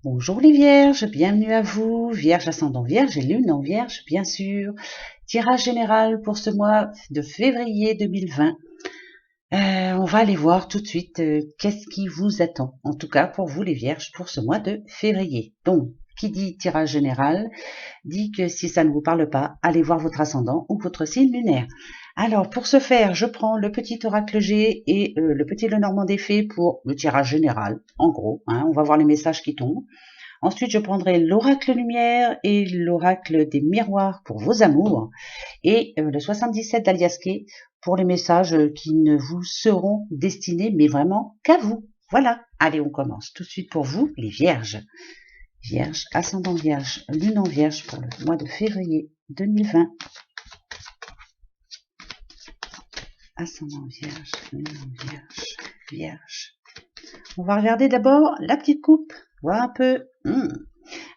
Bonjour les vierges, bienvenue à vous, vierge ascendant vierge et lune en vierge bien sûr. Tirage général pour ce mois de février 2020. On va aller voir tout de suite qu'est-ce qui vous attend, en tout cas pour vous les vierges pour ce mois de février. Donc, qui dit tirage général, dit que si ça ne vous parle pas, allez voir votre ascendant ou votre signe lunaire. Alors, pour ce faire, je prends le petit oracle G et le petit Lenormand des Fées pour le tirage général, en gros. On va voir les messages qui tombent. Ensuite, je prendrai l'oracle lumière et l'oracle des miroirs pour vos amours et le 77 d'Aliasqué pour les messages qui ne vous seront destinés, mais vraiment qu'à vous. Voilà. Allez, on commence tout de suite pour vous, les vierges. Vierge, ascendant vierge, lune en vierge pour le mois de février 2020. Ascendant vierge, lune en vierge, vierge. On va regarder d'abord la petite coupe, voir un peu.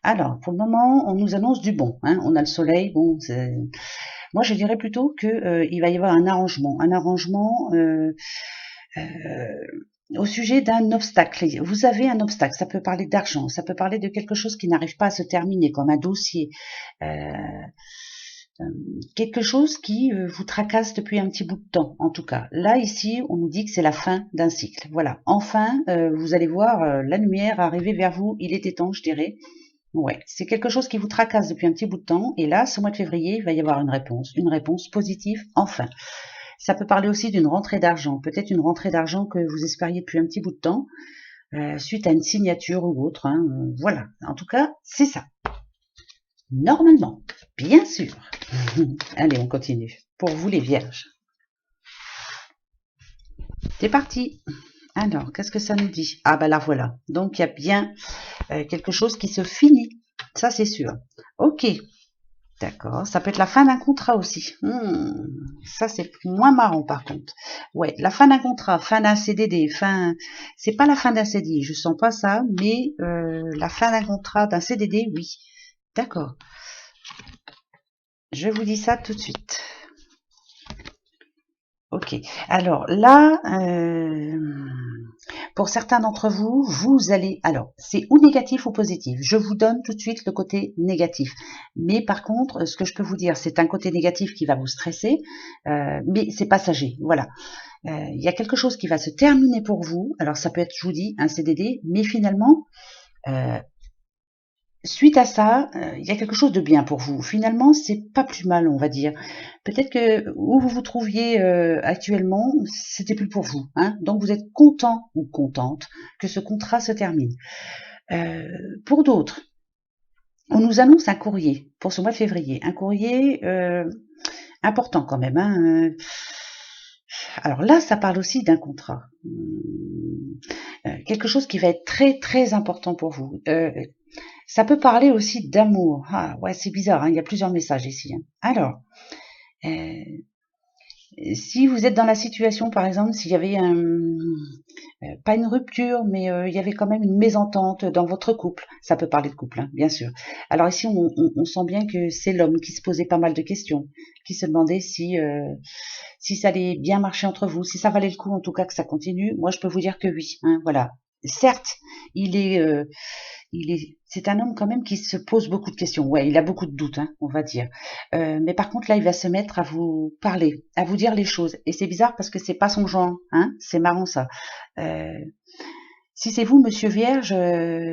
Alors, pour le moment, on nous annonce du bon. On a le soleil. Bon, moi, je dirais plutôt que il va y avoir un arrangement au sujet d'un obstacle. Vous avez un obstacle. Ça peut parler d'argent, ça peut parler de quelque chose qui n'arrive pas à se terminer, comme un dossier. Quelque chose qui vous tracasse depuis un petit bout de temps, en tout cas. Là, ici, on nous dit que c'est la fin d'un cycle. Voilà. Enfin, vous allez voir la lumière arriver vers vous. Il était temps, je dirais. Ouais, c'est quelque chose qui vous tracasse depuis un petit bout de temps. Et là, ce mois de février, il va y avoir une réponse positive, enfin. Ça peut parler aussi d'une rentrée d'argent. Peut-être une rentrée d'argent que vous espériez depuis un petit bout de temps, suite à une signature ou autre. Voilà. En tout cas, c'est ça. Normalement, bien sûr. Allez, on continue. Pour vous les vierges. C'est parti. Alors, qu'est-ce que ça nous dit? Ah bah là voilà. Donc il y a bien quelque chose qui se finit. Ça c'est sûr. Ok. D'accord. Ça peut être la fin d'un contrat aussi. Ça c'est moins marrant par contre. Ouais, la fin d'un contrat, fin d'un CDD, c'est pas la fin d'un CDI, je sens pas ça, mais la fin d'un contrat, d'un CDD, oui. D'accord. Je vous dis ça tout de suite. Ok. Alors là, pour certains d'entre vous, vous allez... Alors, c'est ou négatif ou positif. Je vous donne tout de suite le côté négatif. Mais par contre, ce que je peux vous dire, c'est un côté négatif qui va vous stresser, mais c'est passager. Voilà. Il y a quelque chose qui va se terminer pour vous. Alors, ça peut être, je vous dis, un CDD, mais finalement... suite à ça, il y a quelque chose de bien pour vous. Finalement, c'est pas plus mal, on va dire. Peut-être que où vous vous trouviez actuellement, c'était plus pour vous. Donc vous êtes content ou contente que ce contrat se termine. Pour d'autres, on nous annonce un courrier pour ce mois de février. Un courrier important quand même. Alors là, ça parle aussi d'un contrat. Quelque chose qui va être très très important pour vous. Ça peut parler aussi d'amour. Ah ouais, c'est bizarre, il y a plusieurs messages ici. Alors, si vous êtes dans la situation, par exemple, s'il y avait pas une rupture, mais il y avait quand même une mésentente dans votre couple, ça peut parler de couple, bien sûr. Alors ici, on sent bien que c'est l'homme qui se posait pas mal de questions, qui se demandait si ça allait bien marcher entre vous, si ça valait le coup en tout cas que ça continue. Moi, je peux vous dire que oui. Voilà. Certes, c'est un homme quand même qui se pose beaucoup de questions. Ouais, il a beaucoup de doutes, on va dire. Mais par contre, là, il va se mettre à vous parler, à vous dire les choses. Et c'est bizarre parce que c'est pas son genre, C'est marrant ça. Si c'est vous, Monsieur Vierge,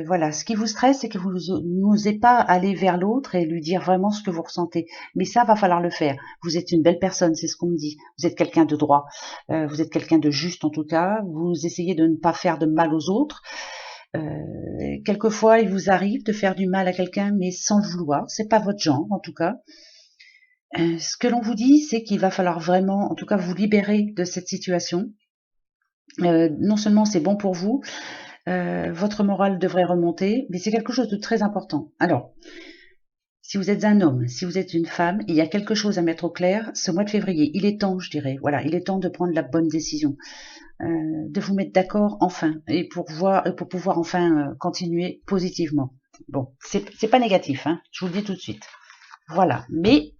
voilà, ce qui vous stresse, c'est que vous n'osez pas aller vers l'autre et lui dire vraiment ce que vous ressentez. Mais ça, va falloir le faire. Vous êtes une belle personne, c'est ce qu'on me dit. Vous êtes quelqu'un de droit. Vous êtes quelqu'un de juste en tout cas. Vous essayez de ne pas faire de mal aux autres. Quelquefois, il vous arrive de faire du mal à quelqu'un, mais sans le vouloir. C'est pas votre genre, en tout cas. Ce que l'on vous dit, c'est qu'il va falloir vraiment, en tout cas, vous libérer de cette situation. Non seulement c'est bon pour vous, votre morale devrait remonter, mais c'est quelque chose de très important. Alors, si vous êtes un homme, si vous êtes une femme, il y a quelque chose à mettre au clair ce mois de février. Il est temps, je dirais. Voilà, il est temps de prendre la bonne décision. De vous mettre d'accord enfin et pour pouvoir enfin continuer positivement. Bon, c'est pas négatif, je vous le dis tout de suite. Voilà, mais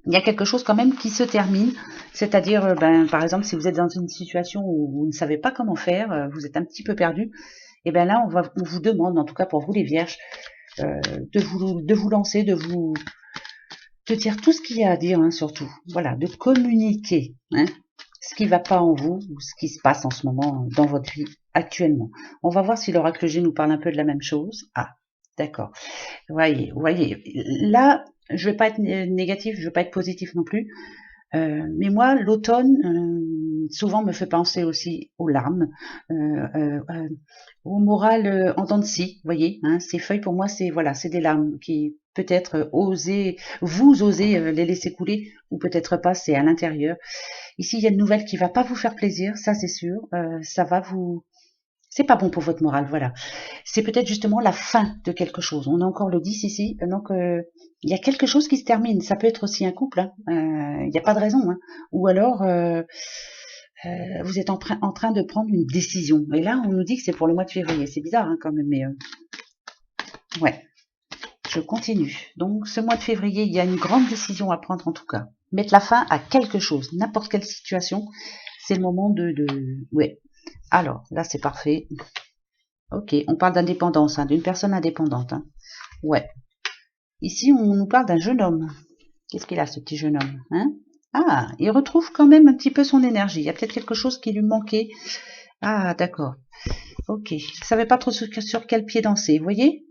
il y a quelque chose quand même qui se termine, c'est-à-dire, par exemple, si vous êtes dans une situation où vous ne savez pas comment faire, vous êtes un petit peu perdu, Et bien là, on vous demande, en tout cas pour vous les vierges, de vous lancer, de dire tout ce qu'il y a à dire, hein, surtout. Voilà, de communiquer, hein, ce qui ne va pas en vous ou ce qui se passe en ce moment dans votre vie actuellement. On va voir si l'oracle G nous parle un peu de la même chose. Ah, d'accord. Vous voyez, là, je vais pas être négatif, je vais pas être positif non plus. Mais moi, l'automne, souvent me fait penser aussi aux larmes, au moral en dents de scie, vous voyez, hein, ces feuilles pour moi, c'est voilà, c'est des larmes qui peut-être vous osez les laisser couler, ou peut-être pas, c'est à l'intérieur. Ici, il y a une nouvelle qui va pas vous faire plaisir, ça c'est sûr, ça va vous... C'est pas bon pour votre morale, voilà. C'est peut-être justement la fin de quelque chose. On a encore le 10 ici, donc il y a quelque chose qui se termine. Ça peut être aussi un couple, hein. Il n'y a pas de raison. Hein. Ou alors, vous êtes en train de prendre une décision. Et là, on nous dit que c'est pour le mois de février. C'est bizarre hein, quand même, mais ouais, je continue. Donc, ce mois de février, il y a une grande décision à prendre en tout cas. Mettre la fin à quelque chose, n'importe quelle situation. C'est le moment Ouais. Alors, là, c'est parfait. Ok, on parle d'indépendance, hein, d'une personne indépendante. Hein. Ouais. Ici, on nous parle d'un jeune homme. Qu'est-ce qu'il a, ce petit jeune homme, hein? Ah, il retrouve quand même un petit peu son énergie. Il y a peut-être quelque chose qui lui manquait. Ah, d'accord. Ok. Il ne savait pas trop sur quel pied danser, vous voyez?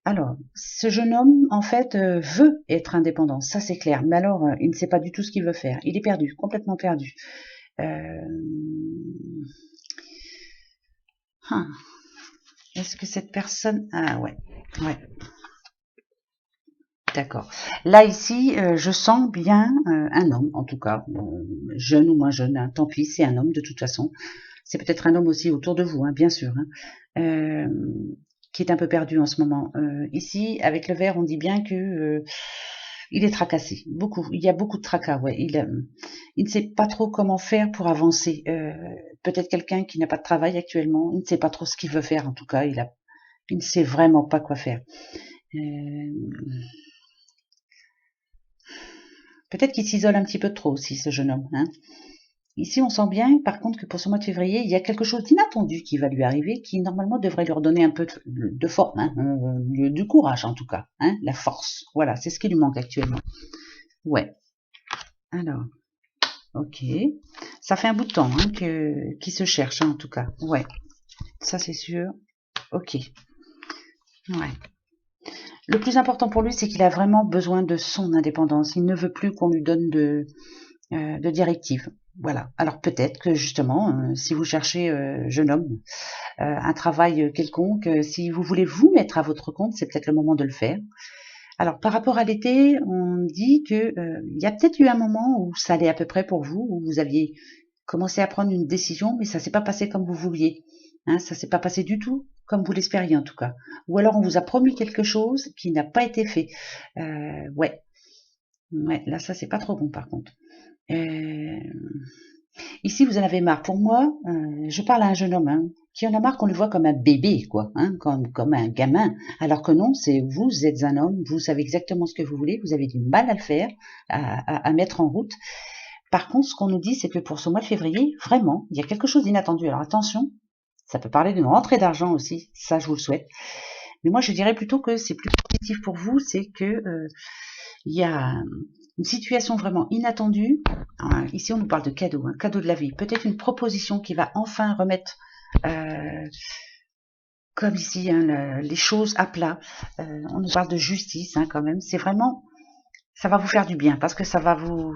Alors, ce jeune homme, en fait, veut être indépendant. Ça, c'est clair. Mais alors, il ne sait pas du tout ce qu'il veut faire. Il est perdu, complètement perdu. Est-ce que cette personne... Ah, ouais. Ouais. D'accord. Là, ici, je sens bien un homme, en tout cas, jeune ou moins jeune, hein, tant pis, c'est un homme de toute façon. C'est peut-être un homme aussi autour de vous, hein, bien sûr, hein, qui est un peu perdu en ce moment. Ici, avec le vert, on dit bien que il est tracassé, beaucoup. Il y a beaucoup de tracas, ouais. Il ne sait pas trop comment faire pour avancer. Peut-être quelqu'un qui n'a pas de travail actuellement, il ne sait pas trop ce qu'il veut faire, en tout cas, il ne sait vraiment pas quoi faire. Peut-être qu'il s'isole un petit peu trop aussi, ce jeune homme. Hein. Ici, on sent bien, par contre, que pour ce mois de février, il y a quelque chose d'inattendu qui va lui arriver, qui normalement devrait lui redonner un peu de force, hein, du courage en tout cas, hein, la force. Voilà, c'est ce qui lui manque actuellement. Ouais. Alors, ok. Ça fait un bout de temps hein, qu'il se cherche, hein, en tout cas. Ouais. Ça, c'est sûr. Ok. Ouais. Le plus important pour lui, c'est qu'il a vraiment besoin de son indépendance. Il ne veut plus qu'on lui donne de directives. Voilà. Alors peut-être que justement, si vous cherchez, jeune homme, un travail quelconque, si vous voulez vous mettre à votre compte, c'est peut-être le moment de le faire. Alors par rapport à l'été, on dit que il y a peut-être eu un moment où ça allait à peu près pour vous, où vous aviez commencé à prendre une décision, mais ça s'est pas passé comme vous vouliez. Hein, ça s'est pas passé du tout comme vous l'espériez en tout cas. Ou alors on vous a promis quelque chose qui n'a pas été fait. Ouais, là ça c'est pas trop bon par contre. Ici, vous en avez marre. Pour moi, je parle à un jeune homme hein, qui en a marre qu'on le voit comme un bébé, quoi, hein, comme un gamin. Alors que non, c'est vous êtes un homme, vous savez exactement ce que vous voulez, vous avez du mal à le faire, à mettre en route. Par contre, ce qu'on nous dit, c'est que pour ce mois de février, vraiment, il y a quelque chose d'inattendu. Alors attention, ça peut parler d'une rentrée d'argent aussi, ça je vous le souhaite. Mais moi, je dirais plutôt que c'est plus positif pour vous, c'est que il y a une situation vraiment inattendue. Ici, on nous parle de cadeau, un cadeau de la vie. Peut-être une proposition qui va enfin remettre, comme ici, hein, les choses à plat. On nous parle de justice hein, quand même. C'est vraiment, ça va vous faire du bien parce que ça va vous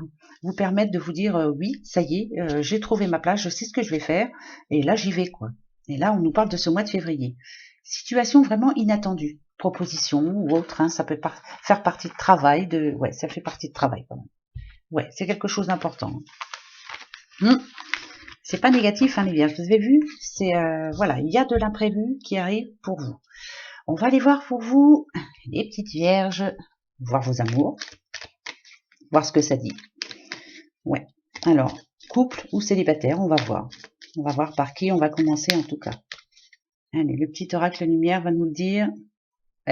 permettre de vous dire oui, ça y est, j'ai trouvé ma place, je sais ce que je vais faire et là j'y vais quoi. Et là, on nous parle de ce mois de février. Situation vraiment inattendue. Proposition ou autre, hein, ça peut faire partie de travail, ouais, ça fait partie de travail quand même. Ouais, c'est quelque chose d'important. C'est pas négatif, hein, les vierges, vous avez vu, c'est, voilà, il y a de l'imprévu qui arrive pour vous. On va aller voir pour vous, les petites vierges, voir vos amours, voir ce que ça dit. Ouais, alors, couple ou célibataire, on va voir. On va voir par qui on va commencer en tout cas. Allez, le petit oracle lumière va nous le dire.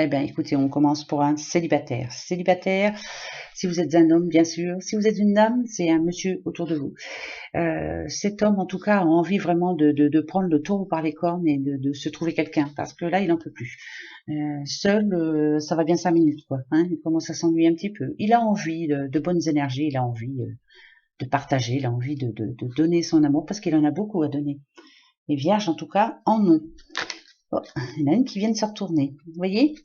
Eh bien, écoutez, on commence pour un célibataire. Célibataire, si vous êtes un homme, bien sûr. Si vous êtes une dame, c'est un monsieur autour de vous. Cet homme, en tout cas, a envie vraiment de prendre le taureau par les cornes et de se trouver quelqu'un, parce que là, il n'en peut plus. Seul, ça va bien 5 minutes, quoi. Hein, il commence à s'ennuyer un petit peu. Il a envie de bonnes énergies, il a envie de partager, il a envie de donner son amour, parce qu'il en a beaucoup à donner. Les vierges, en tout cas, en ont. Oh, il y en a une qui vient de se retourner. Vous voyez?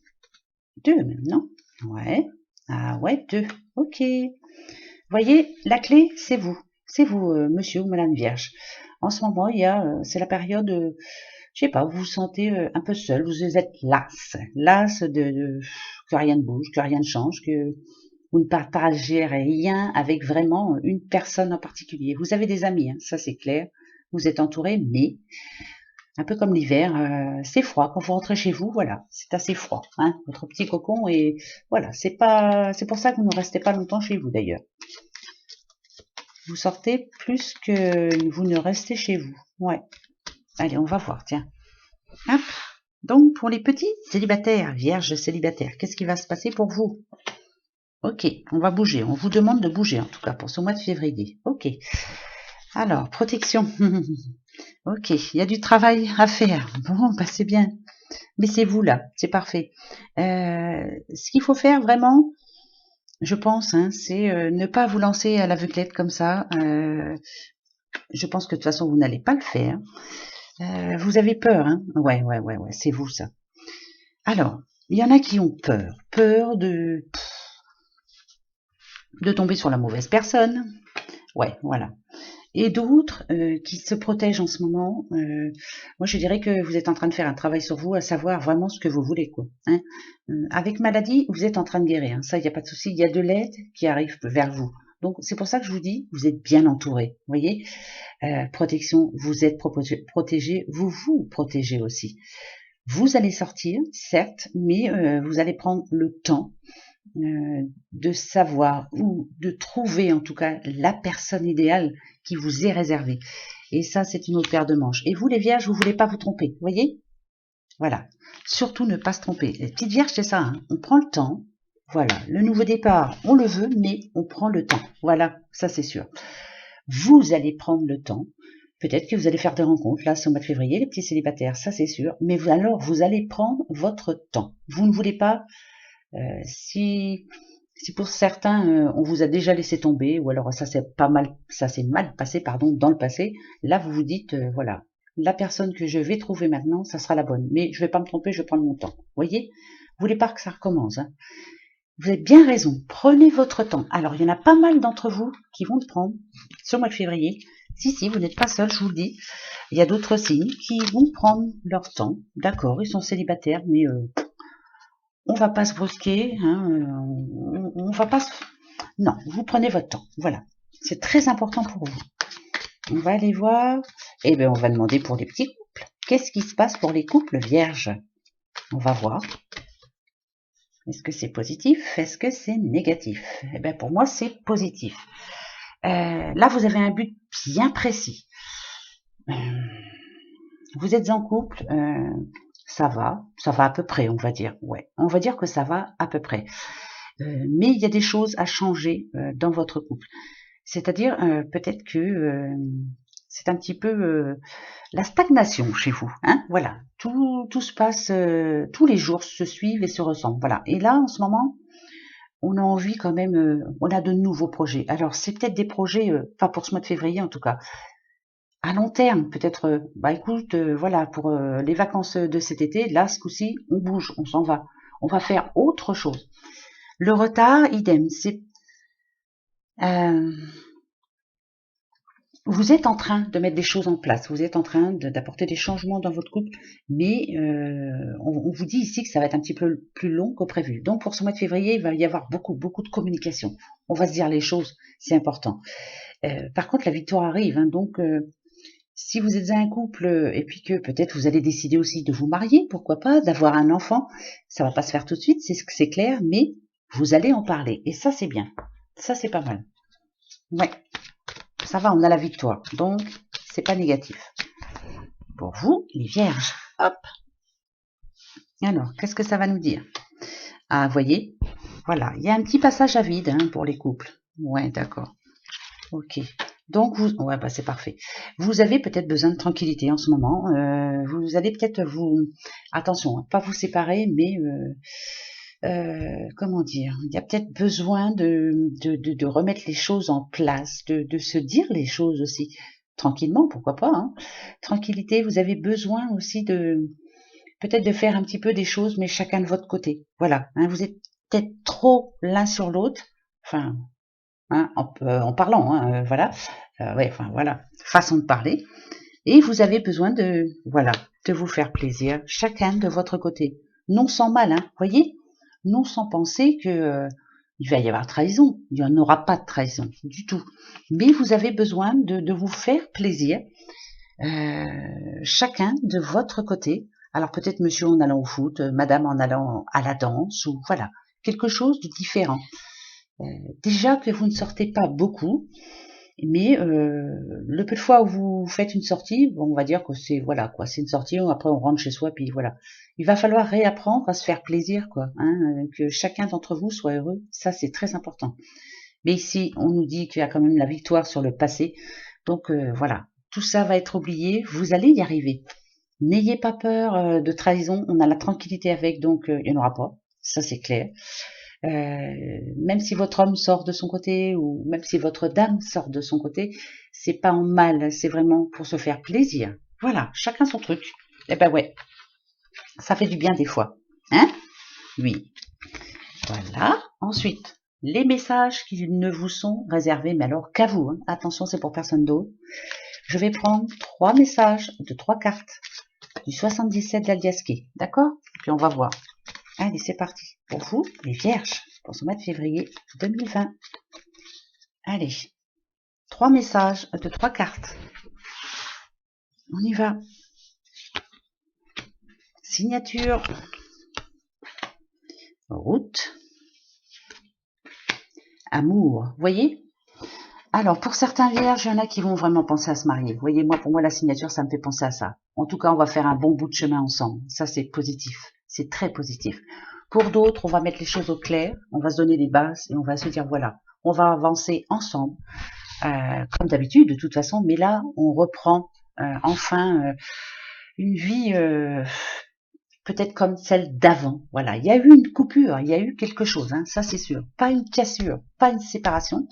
2 même, non? Ouais. Ah ouais, 2. Ok. Vous voyez, la clé, c'est vous. C'est vous, monsieur ou madame vierge. En ce moment, c'est la période, je sais pas, vous vous sentez un peu seul, vous êtes las que rien ne bouge, que rien ne change, que vous ne partagez rien avec vraiment une personne en particulier. Vous avez des amis, hein, ça c'est clair. Vous êtes entouré, mais un peu comme l'hiver, c'est froid. Quand vous rentrez chez vous, voilà, c'est assez froid. Hein, votre petit cocon, et voilà, c'est pour ça que vous ne restez pas longtemps chez vous d'ailleurs. Vous sortez plus que vous ne restez chez vous. Ouais. Allez, on va voir, tiens. Hop. Donc, pour les petits célibataires, vierges célibataires, qu'est-ce qui va se passer pour vous? Ok, on va bouger. On vous demande de bouger, en tout cas, pour ce mois de février. Ok. Alors, protection. Ok, il y a du travail à faire. Bon, bah c'est bien. Mais c'est vous là, c'est parfait. Ce qu'il faut faire vraiment, je pense, hein, c'est ne pas vous lancer à l'aveuglette comme ça. Je pense que de toute façon, vous n'allez pas le faire. Vous avez peur, hein? Ouais, c'est vous ça. Alors, il y en a qui ont peur de tomber sur la mauvaise personne. Ouais, voilà. Et d'autres qui se protègent en ce moment. Moi, je dirais que vous êtes en train de faire un travail sur vous, à savoir vraiment ce que vous voulez, quoi. Hein. Avec maladie, vous êtes en train de guérir. Hein. Ça, il n'y a pas de souci. Il y a de l'aide qui arrive vers vous. Donc, c'est pour ça que je vous dis, vous êtes bien entouré. Vous voyez, protection, vous êtes protégé, vous vous protégez aussi. Vous allez sortir, certes, mais vous allez prendre le temps de savoir ou de trouver en tout cas la personne idéale qui vous est réservée. Et ça, c'est une autre paire de manches. Et vous, les vierges, vous voulez pas vous tromper, vous voyez? Voilà. Surtout ne pas se tromper. Les petites vierges, c'est ça, hein. On prend le temps. Voilà. Le nouveau départ, on le veut, mais on prend le temps. Voilà, ça c'est sûr. Vous allez prendre le temps. Peut-être que vous allez faire des rencontres, là, ce mois de février, les petits célibataires, ça c'est sûr. Mais alors, vous allez prendre votre temps. Vous ne voulez pas si pour certains on vous a déjà laissé tomber, ou alors ça s'est mal passé, pardon, dans le passé, là vous vous dites voilà, la personne que je vais trouver maintenant, ça sera la bonne, mais je vais pas me tromper, je vais prendre mon temps. Vous voyez, vous voulez pas que ça recommence, hein. Vous avez bien raison, prenez votre temps. Alors il y en a pas mal d'entre vous qui vont le prendre sur le mois de février. Si, vous n'êtes pas seul, je vous le dis. Il y a d'autres signes qui vont prendre leur temps. D'accord, ils sont célibataires, mais on va pas se brusquer, hein, on va pas se... Non, vous prenez votre temps, voilà. C'est très important pour vous. On va aller voir, et bien on va demander pour les petits couples. Qu'est-ce qui se passe pour les couples vierges? On va voir. Est-ce que c'est positif? Est-ce que c'est négatif? Eh bien pour moi c'est positif. Là vous avez un but bien précis. Vous êtes en couple, ça va à peu près, on va dire. Ouais, on va dire que ça va à peu près. Mais il y a des choses à changer dans votre couple. C'est-à-dire peut-être que c'est un petit peu la stagnation chez vous. Hein, voilà, tout se passe, tous les jours se suivent et se ressemblent. Voilà. Et là, en ce moment, on a envie quand même, on a de nouveaux projets. Alors c'est peut-être des projets, pas pour ce mois de février en tout cas. À long terme, peut-être, écoute, voilà, pour les vacances de cet été, là, ce coup-ci, on bouge, on s'en va. On va faire autre chose. Le retard, idem, c'est... vous êtes en train de mettre des choses en place, vous êtes en train d'apporter des changements dans votre couple, mais on vous dit ici que ça va être un petit peu plus long que prévu. Donc pour ce mois de février, il va y avoir beaucoup de communication. On va se dire les choses, c'est important. Par contre, la victoire arrive, hein, donc... si vous êtes un couple et puis que peut-être vous allez décider aussi de vous marier, pourquoi pas, d'avoir un enfant, ça va pas se faire tout de suite, c'est clair, mais vous allez en parler. Et ça, c'est bien. Ça, c'est pas mal. Ouais, ça va, on a la victoire. Donc, c'est pas négatif. Pour vous, les vierges, hop. Alors, qu'est-ce que ça va nous dire? Ah, voyez, voilà, il y a un petit passage à vide hein, pour les couples. Ouais, d'accord. Ok. Donc, ouais, bah, c'est parfait. Vous avez peut-être besoin de tranquillité en ce moment. Vous allez peut-être attention, hein, pas vous séparer, mais comment dire, il y a peut-être besoin de remettre les choses en place, de se dire les choses aussi tranquillement, pourquoi pas. Hein. Tranquillité, vous avez besoin aussi de peut-être de faire un petit peu des choses, mais chacun de votre côté. Voilà, hein, vous êtes peut-être trop l'un sur l'autre. Enfin, hein, en parlant, hein, voilà. Ouais, enfin voilà, façon de parler. Et vous avez besoin voilà, de vous faire plaisir, chacun de votre côté. Non sans mal, hein, voyez. Non sans penser que il va y avoir trahison. Il n'y en aura pas de trahison du tout. Mais vous avez besoin de vous faire plaisir, chacun de votre côté. Alors peut-être monsieur en allant au foot, madame en allant à la danse, ou voilà, quelque chose de différent. Déjà que vous ne sortez pas beaucoup, mais le peu de fois où vous faites une sortie, bon, on va dire que c'est voilà quoi, c'est une sortie. Après on rentre chez soi, puis voilà. Il va falloir réapprendre à se faire plaisir, quoi. Hein, que chacun d'entre vous soit heureux, ça c'est très important. Mais ici, on nous dit qu'il y a quand même la victoire sur le passé, donc voilà, tout ça va être oublié. Vous allez y arriver. N'ayez pas peur de trahison. On a la tranquillité avec, donc il n'y en aura pas. Ça c'est clair. Même si votre homme sort de son côté ou même si votre dame sort de son côté, c'est pas en mal, c'est vraiment pour se faire plaisir. Voilà, chacun son truc. Eh ben ouais, ça fait du bien des fois. Hein? Oui. Voilà. Ensuite, les messages qui ne vous sont réservés, mais alors qu'à vous. Hein. Attention, c'est pour personne d'autre. Je vais prendre 3 messages de 3 cartes du 77 d'Aldiaski. D'accord? Puis on va voir. Allez, c'est parti. Pour vous, les vierges, pour ce mois de février 2020. Allez, 3 messages de 3 cartes. On y va. Signature. Route. Amour. Vous voyez? Alors, pour certains vierges, il y en a qui vont vraiment penser à se marier. Vous voyez, moi, pour moi, la signature, ça me fait penser à ça. En tout cas, on va faire un bon bout de chemin ensemble. Ça, c'est positif. C'est très positif. Pour d'autres, on va mettre les choses au clair. On va se donner des bases et on va se dire, voilà, on va avancer ensemble. Comme d'habitude, de toute façon. Mais là, on reprend enfin une vie peut-être comme celle d'avant. Voilà, il y a eu une coupure, il y a eu quelque chose, hein, ça c'est sûr. Pas une cassure, pas une séparation,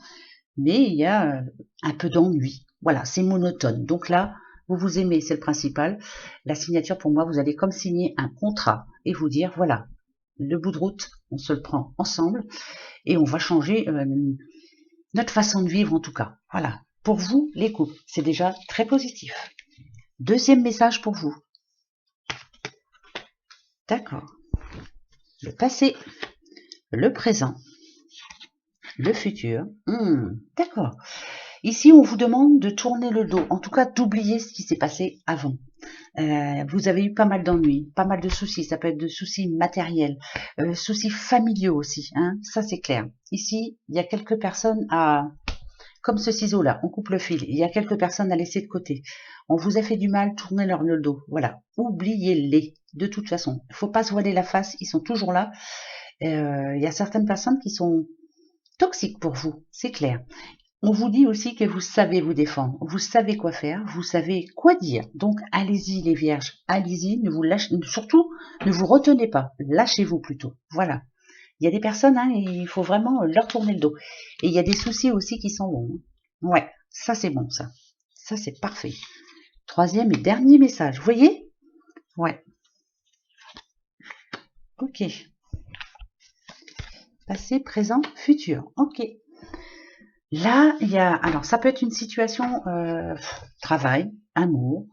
mais il y a un peu d'ennui. Voilà, c'est monotone. Donc là, vous vous aimez, c'est le principal. La signature, pour moi, vous allez comme signer un contrat et vous dire, voilà, le bout de route, on se le prend ensemble et on va changer notre façon de vivre en tout cas. Voilà, pour vous, les couples, c'est déjà très positif. Deuxième message pour vous. D'accord. Le passé, le présent, le futur. D'accord. Ici, on vous demande de tourner le dos, en tout cas d'oublier ce qui s'est passé avant. Vous avez eu pas mal d'ennuis, pas mal de soucis, ça peut être de soucis matériels, soucis familiaux aussi, hein, ça c'est clair. Ici, il y a quelques personnes comme ce ciseau-là, on coupe le fil, il y a quelques personnes à laisser de côté. On vous a fait du mal, tournez leur le dos, voilà, oubliez-les, de toute façon. Il ne faut pas se voiler la face, ils sont toujours là. Il y a certaines personnes qui sont toxiques pour vous, c'est clair. On vous dit aussi que vous savez vous défendre, vous savez quoi faire, vous savez quoi dire. Donc allez-y les vierges, allez-y, ne vous lâchez, surtout ne vous retenez pas, lâchez-vous plutôt. Voilà. Il y a des personnes, hein, il faut vraiment leur tourner le dos. Et il y a des soucis aussi qui sont bons. Ouais, ça c'est bon ça. Ça c'est parfait. Troisième et dernier message, vous voyez? Ouais. Ok. Passé, présent, futur. Ok. Là, il y a, alors ça peut être une situation travail, amour,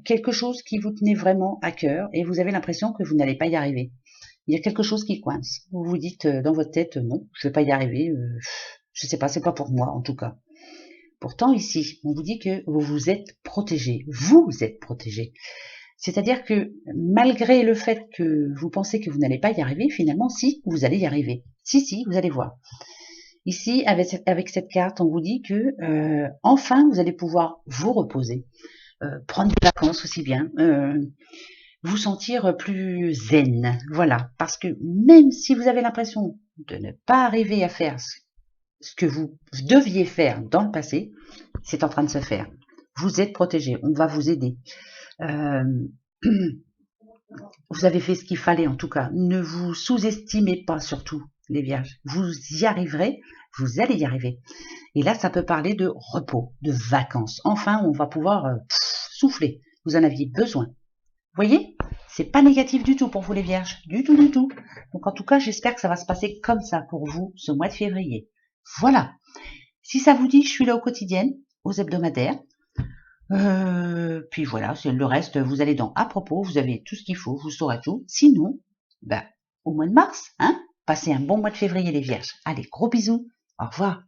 quelque chose qui vous tenait vraiment à cœur et vous avez l'impression que vous n'allez pas y arriver. Il y a quelque chose qui coince. Vous vous dites dans votre tête, non, je vais pas y arriver. Je sais pas, c'est pas pour moi en tout cas. Pourtant ici, on vous dit que vous vous êtes protégé. Vous êtes protégé. C'est-à-dire que malgré le fait que vous pensez que vous n'allez pas y arriver, finalement, si, vous allez y arriver. Si, vous allez voir. Ici, avec cette carte, on vous dit que enfin, vous allez pouvoir vous reposer, prendre des vacances aussi bien, vous sentir plus zen. Voilà, parce que même si vous avez l'impression de ne pas arriver à faire ce que vous deviez faire dans le passé, c'est en train de se faire. Vous êtes protégé, on va vous aider. Vous avez fait ce qu'il fallait en tout cas. Ne vous sous-estimez pas surtout, les vierges. Vous y arriverez, vous allez y arriver. Et là, ça peut parler de repos, de vacances. Enfin, on va pouvoir souffler. Vous en aviez besoin. Vous voyez, c'est pas négatif du tout pour vous les vierges, du tout, du tout. Donc en tout cas, j'espère que ça va se passer comme ça pour vous ce mois de février. Voilà. Si ça vous dit, je suis là aux quotidiennes, aux hebdomadaires. Puis voilà, c'est le reste, vous allez dans à propos, vous avez tout ce qu'il faut, vous saurez tout. Sinon, au mois de mars, hein, passez un bon mois de février les vierges. Allez, gros bisous, au revoir.